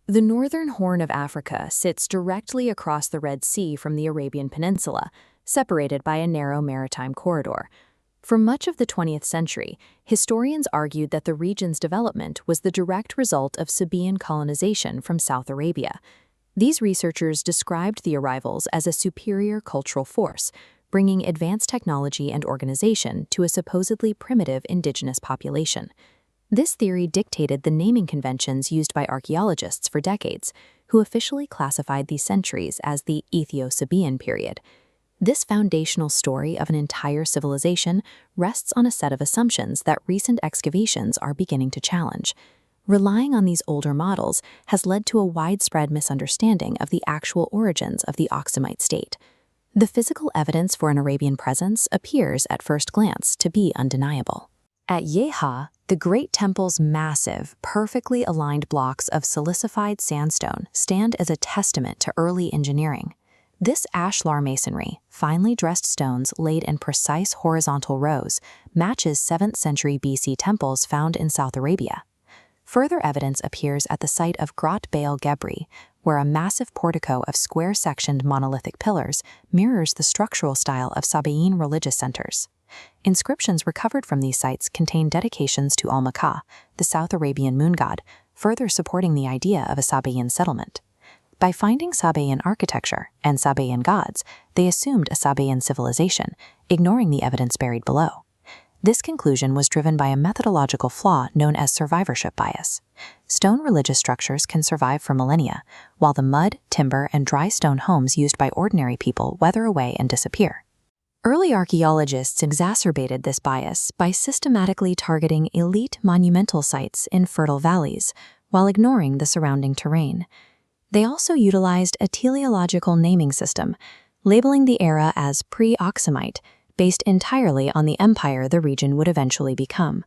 The northern Horn of Africa sits directly across the Red Sea from the Arabian Peninsula, separated by a narrow maritime corridor. For much of the 20th century, historians argued that the region's development was the direct result of Sabaean colonization from South Arabia. These researchers described the arrivals as a superior cultural force, bringing advanced technology and organization to a supposedly primitive indigenous population. This theory dictated the naming conventions used by archaeologists for decades, who officially classified these centuries as the Ethio-Sabaean period. This foundational story of an entire civilization rests on a set of assumptions that recent excavations are beginning to challenge. Relying on these older models has led to a widespread misunderstanding of the actual origins of the Aksumite state. The physical evidence for an Arabian presence appears, at first glance, to be undeniable. At Yeha, the Great Temple's massive, perfectly aligned blocks of silicified sandstone stand as a testament to early engineering. This ashlar masonry, finely dressed stones laid in precise horizontal rows, matches 7th century BC temples found in South Arabia. Further evidence appears at the site of Grot Baal Gebri, where a massive portico of square-sectioned monolithic pillars mirrors the structural style of Sabaean religious centers. Inscriptions recovered from these sites contain dedications to Al-Makah, the South Arabian moon god, further supporting the idea of a Sabaean settlement. By finding Sabaean architecture and Sabaean gods, they assumed a Sabaean civilization, ignoring the evidence buried below. This conclusion was driven by a methodological flaw known as survivorship bias. Stone religious structures can survive for millennia, while the mud, timber, and dry stone homes used by ordinary people weather away and disappear. Early archaeologists exacerbated this bias by systematically targeting elite monumental sites in fertile valleys, while ignoring the surrounding terrain. They also utilized a teleological naming system, labeling the era as pre-Aksumite, based entirely on the empire the region would eventually become.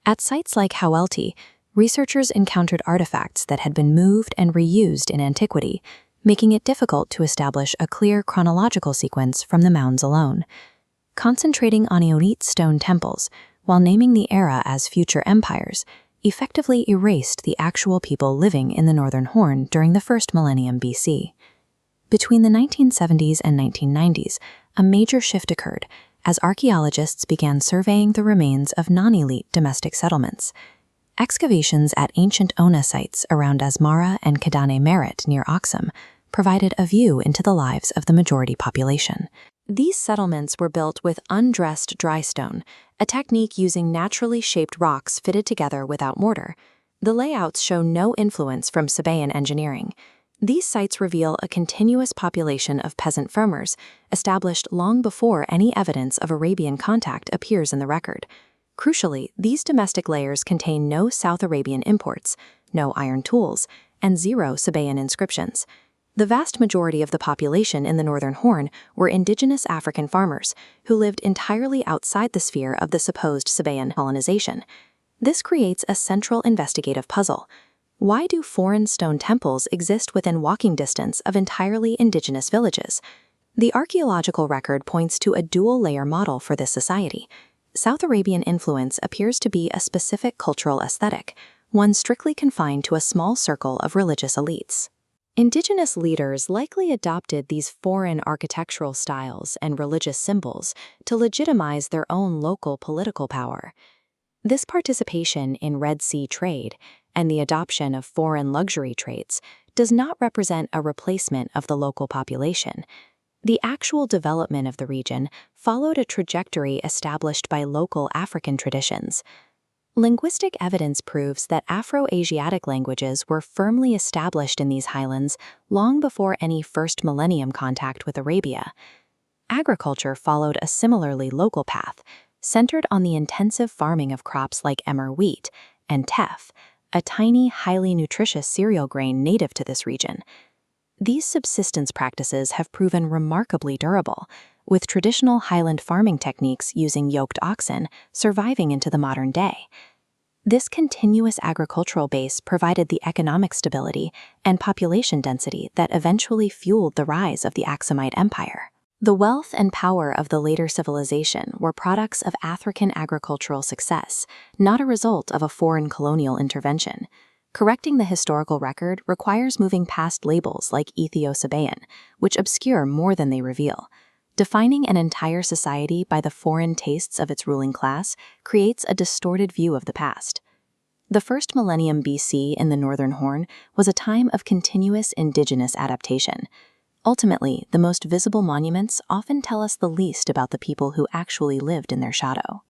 At sites like Hawelti, researchers encountered artifacts that had been moved and reused in antiquity, making it difficult to establish a clear chronological sequence from the mounds alone. Concentrating on Ionic stone temples, while naming the era as future empires, effectively erased the actual people living in the Northern Horn during the first millennium BC. Between the 1970s and 1990s, a major shift occurred as archaeologists began surveying the remains of non-elite domestic settlements. Excavations at ancient Ona sites around Asmara and Kadane Merit near Aksum provided a view into the lives of the majority population. These settlements were built with undressed dry stone, a technique using naturally shaped rocks fitted together without mortar. The layouts show no influence from Sabaean engineering. These sites reveal a continuous population of peasant farmers, established long before any evidence of Arabian contact appears in the record. Crucially, these domestic layers contain no South Arabian imports, no iron tools, and 0 Sabaean inscriptions. The vast majority of the population in the Northern Horn were indigenous African farmers who lived entirely outside the sphere of the supposed Sabaean colonization. This creates a central investigative puzzle. Why do foreign stone temples exist within walking distance of entirely indigenous villages? The archaeological record points to a dual-layer model for this society. South Arabian influence appears to be a specific cultural aesthetic, one strictly confined to a small circle of religious elites. Indigenous leaders likely adopted these foreign architectural styles and religious symbols to legitimize their own local political power. This participation in Red Sea trade and the adoption of foreign luxury traits does not represent a replacement of the local population. The actual development of the region followed a trajectory established by local African traditions. Linguistic evidence proves that Afro-Asiatic languages were firmly established in these highlands long before any first millennium contact with Arabia. Agriculture followed a similarly local path, centered on the intensive farming of crops like emmer wheat and teff, a tiny, highly nutritious cereal grain native to this region. These subsistence practices have proven remarkably durable, with traditional highland farming techniques using yoked oxen surviving into the modern day. This continuous agricultural base provided the economic stability and population density that eventually fueled the rise of the Aksumite Empire. The wealth and power of the later civilization were products of African agricultural success, not a result of a foreign colonial intervention. Correcting the historical record requires moving past labels like Ethio-Sabaean, which obscure more than they reveal. Defining an entire society by the foreign tastes of its ruling class creates a distorted view of the past. The first millennium BC in the Northern Horn was a time of continuous indigenous adaptation. Ultimately, the most visible monuments often tell us the least about the people who actually lived in their shadow.